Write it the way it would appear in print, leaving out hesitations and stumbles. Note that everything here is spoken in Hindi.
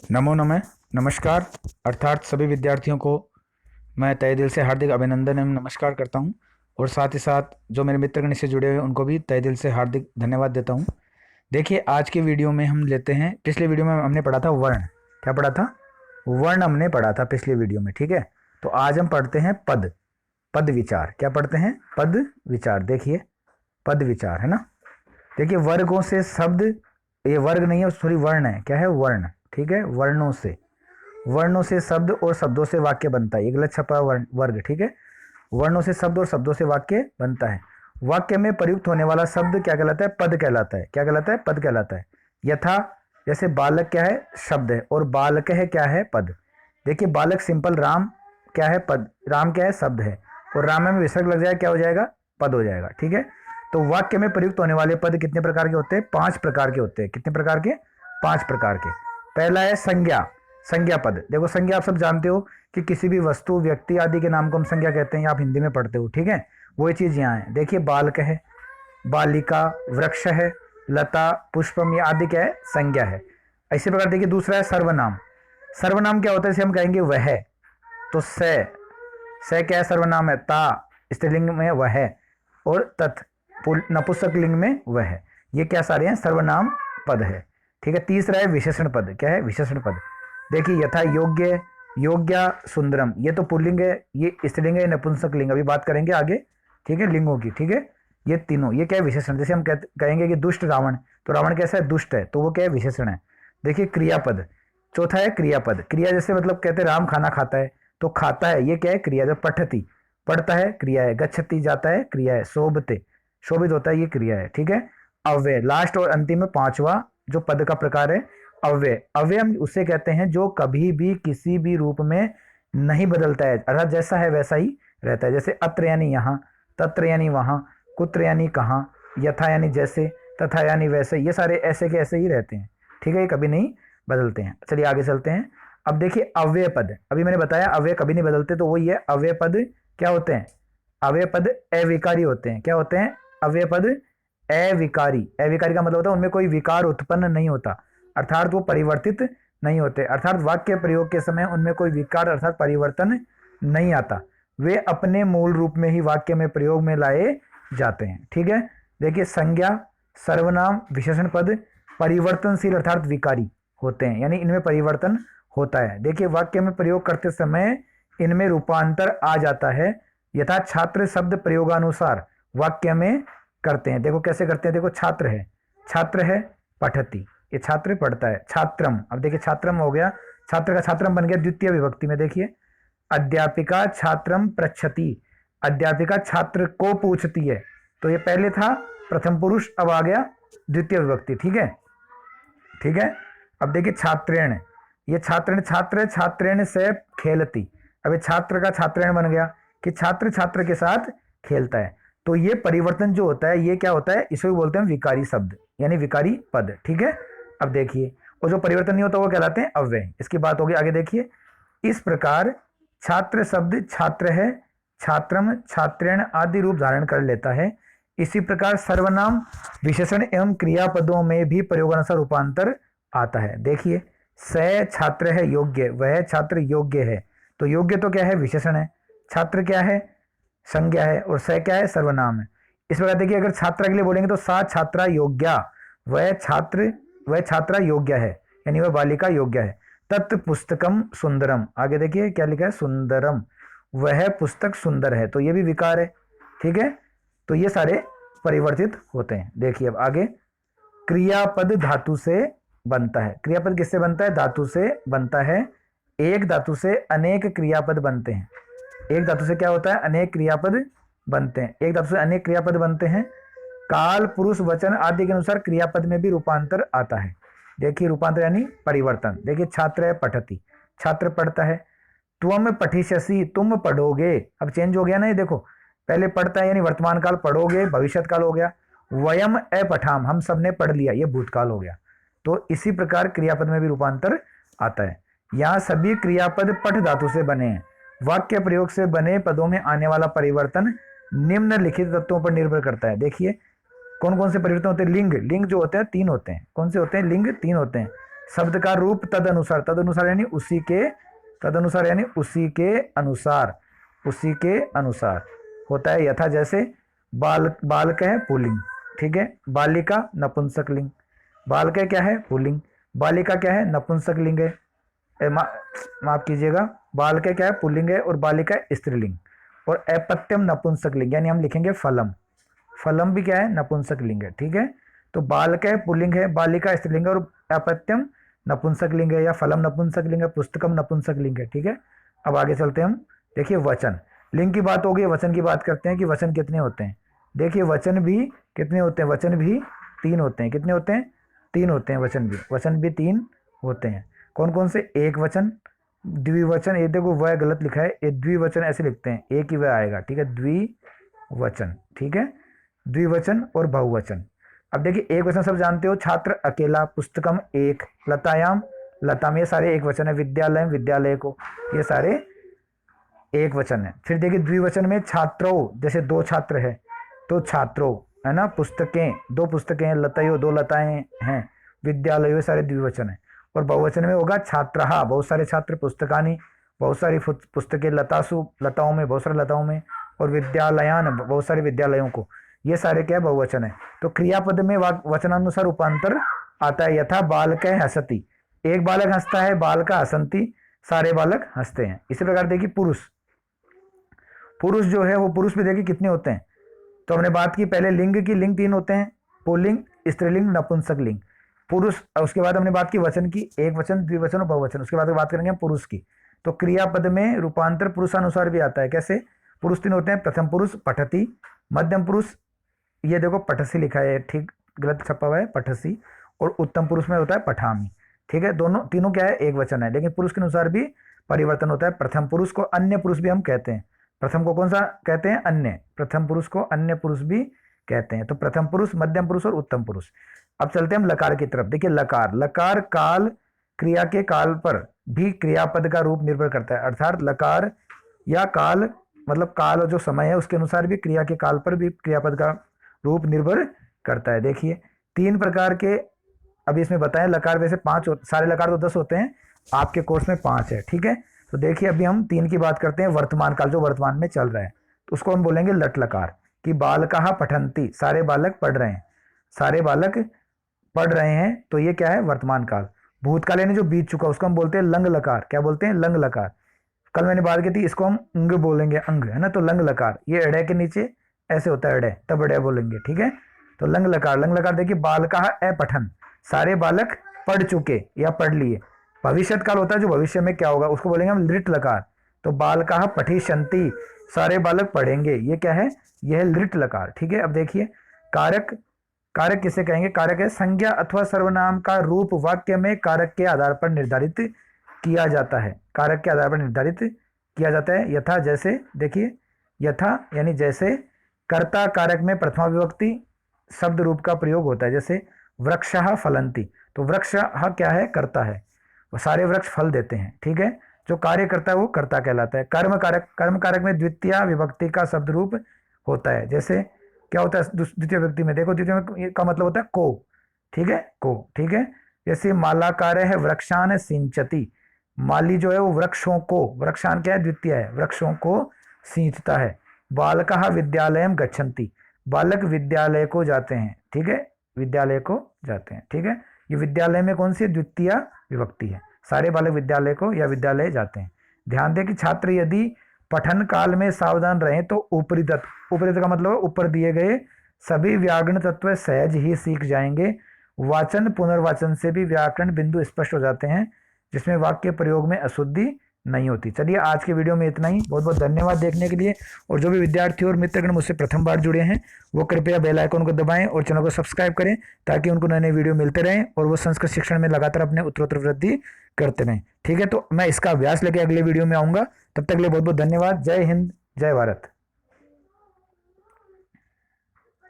नमो नमः। नमस्कार। अर्थात सभी विद्यार्थियों को मैं तहे दिल से हार्दिक अभिनंदन एवं नमस्कार करता हूं और साथ ही साथ जो मेरे मित्रगण से जुड़े हुए उनको भी तहे दिल से हार्दिक धन्यवाद देता हूं। देखिए, आज की वीडियो में हम लेते हैं, पिछले वीडियो में हमने पढ़ा था वर्ण। क्या पढ़ा था? वर्ण हमने पढ़ा था पिछले वीडियो में, ठीक है। तो आज हम पढ़ते हैं पद, पद विचार। क्या पढ़ते हैं? पद विचार। देखिए, पद विचार है ना। देखिए, वर्गों से शब्द, ये वर्ग नहीं है, सॉरी वर्ण है। क्या है? वर्ण, ठीक है। वर्णों से शब्द और शब्दों से वाक्य बनता है। ये गलत छपा वर्ग, ठीक है। वर्णों से शब्द और शब्दों से वाक्य बनता है। वाक्य में प्रयुक्त होने वाला शब्द क्या कहलाता है? पद कहलाता है। क्या कहलाता है? पद कहलाता है। यथा, जैसे बालक क्या है? शब्द है, और बालक है क्या है? पद। देखिए, बालक सिंपल, राम क्या है? पद। राम क्या है? शब्द है, और राम में विसर्ग लग जाए क्या हो जाएगा? पद हो जाएगा, ठीक है। तो वाक्य में प्रयुक्त होने वाले पद कितने प्रकार के होते हैं? 5 प्रकार के होते हैं। कितने प्रकार के? 5 प्रकार के। पहला है संज्ञा। संज्ञा पद। देखो, संज्ञा आप सब जानते हो कि किसी भी वस्तु, व्यक्ति आदि के नाम को हम संज्ञा कहते हैं। आप हिंदी में पढ़ते हो, ठीक है। वही चीज यहाँ है। देखिए, बालक है, बालिका, वृक्ष है, लता, पुष्पम, ये आदि क्या है? संज्ञा है। इसी प्रकार देखिए, दूसरा है सर्वनाम। सर्वनाम क्या होता है? जैसे हम कहेंगे वह, तो से क्या है? सर्वनाम है। ता स्त्रीलिंग में वह है, और तत् नपुंसक लिंग में वह है। ये क्या सारे हैं? सर्वनाम पद है, ठीक है। तीसरा है विशेषण पद। क्या है? विशेषण पद। देखिए, यथा योग्य, योग्या, सुंदरम, ये तो पुल्लिंग है, ये स्त्रीलिंग है, नपुंसक लिंग। अभी बात करेंगे आगे, ठीक है, लिंगों की, ठीक है। ये तीनों, ये क्या है? विशेषण। जैसे हम कहेंगे कि दुष्ट रावण, तो रावण कैसा है? दुष्ट है, तो वो क्या है? विशेषण है। देखिए, क्रियापद। चौथा है क्रियापद। क्रिया जैसे मतलब कहते हैं राम खाना खाता है, तो खाता है, ये क्या है? क्रिया। जब पठती, पढ़ता है, क्रिया है। गच्छति, जाता है, क्रिया है। शोभते, शोभित होता है, ये क्रिया है, ठीक है। अव्यय, लास्ट और अंतिम में पांचवा जो पद का प्रकार है, अव्यय। अव्यय हम उसे कहते हैं जो कभी भी किसी भी रूप में नहीं बदलता है, अर्थात जैसा है वैसा ही रहता है। जैसे अत्र यानी यहाँ, तत्र यानी वहां, कुत्र यानी कहाँ, यथा यानी जैसे, तथा यानी वैसे, ये सारे ऐसे के ऐसे ही रहते हैं, ठीक है। ये कभी नहीं बदलते हैं। चलिए आगे चलते हैं। अब देखिए, अव्यय पद। अभी मैंने बताया अव्यय कभी नहीं बदलते, तो वही है अव्यय पद। क्या होते हैं? अव्यय पद अविकारी होते हैं। क्या होते हैं? अव्यय पद अविकारी। अविकारी का मतलब होता है उनमें कोई विकार उत्पन्न नहीं होता, अर्थात वो परिवर्तित नहीं होते, अर्थात वाक्य प्रयोग के समय उनमें कोई विकार अर्थात परिवर्तन नहीं आता। वे अपने मूल रूप में ही वाक्य में प्रयोग में लाए जाते हैं, ठीक है। देखिए, संज्ञा, सर्वनाम, विशेषण पद परिवर्तनशील अर्थात विकारी होते हैं, यानी इनमें परिवर्तन होता है। देखिए, वाक्य में प्रयोग करते समय इनमें रूपांतर आ जाता है, यथा छात्र शब्द प्रयोगानुसार वाक्य में करते हैं। देखो कैसे करते हैं। देखो, छात्र है, छात्र है, पठती, ये छात्र पढ़ता है। छात्रम, अब देखिए छात्रम हो गया, छात्र का छात्रम बन गया द्वितीय विभक्ति में। देखिए, अध्यापिका छात्रम पृच्छति, अध्यापिका छात्र को पूछती है, तो ये पहले था प्रथम पुरुष, अब आ गया द्वितीय विभक्ति, ठीक है, ठीक है। अब देखिए, छात्रेण, ये छात्रेण छात्र है, छात्रेण से खेलती, अब ये छात्र का छात्रेण बन गया कि छात्र छात्र के साथ खेलता है। तो ये परिवर्तन जो होता है, ये क्या होता है? इसको बोलते हैं विकारी शब्द, यानी विकारी पद, ठीक है। अब देखिए, और जो परिवर्तन नहीं होता वो कहलाते हैं अव्यय। इसकी बात होगी आगे। देखिए, इस प्रकार छात्र शब्द छात्र है, छात्रम, छात्रेण आदि रूप धारण कर लेता है। इसी प्रकार सर्वनाम, विशेषण एवं क्रियापदों में भी प्रयोगानुसार रूपांतर आता है। देखिए, स छात्र है योग्य, वह छात्र योग्य है, तो योग्य तो क्या है? विशेषण है। छात्र क्या है? संज्ञा है, और स क्या है? सर्वनाम है। इस प्रकार देखिए, अगर छात्रा के लिए बोलेंगे तो सा छात्रा योग्या, वह छात्रा योग्य है, यानी वह बालिका योग्य है। तत् पुस्तकम सुंदरम, आगे देखिए क्या लिखा है? सुंदरम, वह पुस्तक सुंदर है, तो ये भी विकार है, ठीक है। तो ये सारे परिवर्तित होते हैं। देखिए अब आगे, क्रियापद धातु से बनता है। क्रियापद किससे बनता है? धातु से बनता है। एक धातु से अनेक क्रियापद बनते हैं। एक धातु से क्या होता है? अनेक क्रियापद बनते हैं। एक धातु से अनेक क्रियापद बनते हैं। काल, पुरुष, वचन आदि के अनुसार क्रियापद में भी रूपांतर आता है। देखिए, रूपांतर यानी परिवर्तन। देखिए, छात्र है, पठती, छात्र पढ़ता है। त्वम पठिष्यसि, तुम पढ़ोगे, अब चेंज हो गया ना ये। देखो, पहले पढ़ता है यानी वर्तमान काल, पढ़ोगे भविष्य काल हो गया। वयम अपठाम, हम सब ने पढ़ लिया, ये भूतकाल हो गया। तो इसी प्रकार क्रियापद में भी रूपांतर आता है। यहाँ सभी क्रियापद पठ धातु से बने हैं। वाक्य प्रयोग से बने पदों में आने वाला परिवर्तन निम्नलिखित तत्वों पर निर्भर करता है। देखिए, कौन कौन से परिवर्तन होते हैं? लिंग, लिंग जो होते हैं 3 होते हैं। कौन से होते हैं? लिंग 3 होते हैं। शब्द का रूप तदनुसार, तदनुसार यानी उसी के, तदनुसार यानी उसी के अनुसार, उसी के अनुसार होता है। यथा जैसे बालक है पुल्लिंग, ठीक है, बालिका नपुंसकलिंग, बालक क्या है पुल्लिंग, बालिका क्या है नपुंसकलिंग है, माफ कीजिएगा, बालक क्या है पुल्लिंग है और बालिका स्त्रीलिंग। और अपत्यम नपुंसकलिंग यानी हम लिखेंगे फलम, फलम भी क्या है नपुंसकलिंग है, ठीक है। तो बालक है पुल्लिंग है, बालिका स्त्रीलिंग है और अपत्यम नपुंसकलिंग है या फलम नपुंसकलिंग है, पुस्तकम नपुंसकलिंग है, ठीक है। अब आगे चलते हैं हम, देखिए वचन, लिंग की बात हो गई, वचन की बात करते हैं कि वचन कितने होते हैं। देखिए वचन भी कितने होते हैं, वचन भी 3 होते हैं। कितने होते हैं, 3 होते हैं वचन भी, वचन भी 3 होते हैं। कौन कौन से, एक वचन, द्विवचन, ये देखो वह गलत लिखा है, ये द्विवचन ऐसे लिखते हैं, एक ही वह आएगा, ठीक है, द्विवचन, ठीक है, द्विवचन और बहुवचन। अब देखिए एक वचन सब जानते हो, छात्र अकेला, पुस्तकम एक, लतायाम लताम, ये सारे एक वचन है, विद्यालय विद्यालय को, ये सारे एक वचन है। फिर देखिए द्विवचन में छात्रों, जैसे 2 छात्र है तो छात्रों, है ना, पुस्तकें 2 पुस्तकें हैं, लतायो 2 लताएं हैं, विद्यालय, ये सारे द्विवचन है। और बहुवचन में होगा छात्रहा, बहुत सारे छात्र, पुस्तकानी बहुत सारी पुस्तकें, लतासु लताओं में, बहुत सारे लताओं में, और विद्यालयान बहुत सारे विद्यालयों को, ये सारे क्या बहुवचन है। तो क्रियापद में वचनानुसार रूपांतर आता है। यथा बालक हसती, एक बालक हंसता है, बालका हसंती, सारे बालक हंसते हैं। इसी प्रकार देखिए पुरुष, पुरुष जो है वो पुरुष भी देखिए कितने होते हैं। तो हमने बात की पहले लिंग की, लिंग 3 होते हैं, पुल्लिंग स्त्रीलिंग नपुंसक लिंग, पुरुष। उसके बाद हमने बात की वचन की, एक वचन द्विवचन और बहुवचन। उसके बाद बात करेंगे हम पुरुष की। तो क्रियापद में रूपांतर पुरुषानुसार भी आता है। कैसे, पुरुष 3 होते हैं, प्रथम पुरुष पठती, मध्यम पुरुष, ये देखो पठसी लिखा है, ठीक गलत छपा हुआ है पठसी, और उत्तम पुरुष में होता है पठामी, ठीक है। दोनों तीनों क्या है, एक वचन है, लेकिन पुरुष के अनुसार भी परिवर्तन होता है। प्रथम पुरुष को अन्य पुरुष भी हम कहते हैं, प्रथम को कौन सा कहते हैं, अन्य, प्रथम पुरुष को अन्य पुरुष भी कहते हैं। तो प्रथम पुरुष, मध्यम पुरुष और उत्तम पुरुष। अब चलते हैं हम लकार की तरफ। देखिए लकार, लकार काल, क्रिया के काल पर भी क्रियापद का रूप निर्भर करता है, अर्थात लकार या काल मतलब काल जो समय है उसके अनुसार भी क्रिया के काल पर भी क्रियापद का रूप निर्भर करता है। देखिए 3 प्रकार के अभी इसमें बताएं, लकार वैसे 5 सारे लकार तो 10 होते हैं, आपके कोर्स में 5 है, ठीक है। तो देखिए अभी हम 3 की बात करते हैं, वर्तमान काल जो वर्तमान में चल रहा है, तो उसको हम बोलेंगे लट लकार, कि बालकाः पठन्ति, सारे बालक पढ़ रहे हैं, सारे बालक पढ़ रहे हैं, तो ये क्या है, वर्तमान काल। भूतकाल यानी जो बीत चुका उसको हम बोलते हैं लंग लकार, क्या बोलते हैं, लंग लकार। कल मैंने बात की थी, इसको हम अंग बोलेंगे, अंग, है ना, तो लंग लकार, ये अड़े के नीचे ऐसे होता है अड़े, तब अड़े बोलेंगे, ठीक है। तो लंग लकार, लंग लकार देखिए, बालकाः अपठन, सारे बालक पढ़ चुके या पढ़ लिए। भविष्यत काल होता है जो भविष्य में क्या होगा, उसको बोलेंगे हम लिट लकार, तो बालकाः पठिष्यन्ति, सारे बालक पढ़ेंगे, ये क्या है, यह है लिट लकार, ठीक है। अब देखिए कारक, कारक किसे कहेंगे, कारक है संज्ञा अथवा सर्वनाम का रूप वाक्य में कारक के आधार पर निर्धारित किया जाता है, कारक के आधार पर निर्धारित किया जाता है। यथा जैसे, देखिए यथा यानी जैसे, कर्ता कारक में प्रथमा विभक्ति शब्द रूप का प्रयोग होता है, जैसे वृक्षः फलन्ति, तो वृक्षः क्या है, कर्ता है, वो सारे वृक्ष फल देते हैं, ठीक है। जो कार्य करता है वो कर्ता कहलाता है। कर्म कारक, कर्म कारक में द्वितीय विभक्ति का शब्द रूप होता है, जैसे क्या होता है द्वितीय विभक्ति में, देखो द्वितीय का मतलब होता है को, ठीक है, को, ठीक है। जैसे मालाकार है वृक्षान सिंचती, माली जो है वो वृक्षों को, वृक्षान क्या है, द्वितीय है, वृक्षों को सींचता है। बालकाः विद्यालयं गच्छन्ति, बालक विद्यालय को जाते हैं, ठीक है, विद्यालय को जाते हैं, ठीक है। ये विद्यालय में कौन सी द्वितीय विभक्ति है, सारे बालक विद्यालय को या विद्यालय जाते हैं। ध्यान दें कि छात्र यदि पठन काल में सावधान रहें तो उपरितत, उपरितत का मतलब ऊपर दिए गए सभी व्याकरण तत्व सहज ही सीख जाएंगे। वाचन पुनर्वाचन से भी व्याकरण बिंदु स्पष्ट हो जाते हैं, जिसमें वाक्य प्रयोग में अशुद्धि नहीं होती। चलिए आज के वीडियो में इतना ही, बहुत बहुत धन्यवाद देखने के लिए। और जो भी विद्यार्थी और मित्रगण मुझसे प्रथम बार जुड़े हैं वो कृपया बेल आइकन को दबाएं और चैनल को सब्सक्राइब करें, ताकि उनको नए नए वीडियो मिलते रहें और वो संस्कृत शिक्षण में लगातार अपने उत्तरोत्तर वृद्धि करते रहें, ठीक है। तो मैं इसका अभ्यास लेके अगले वीडियो में आऊँगा, तब तक के लिए बहुत बहुत धन्यवाद। जय हिंद, जय भारत।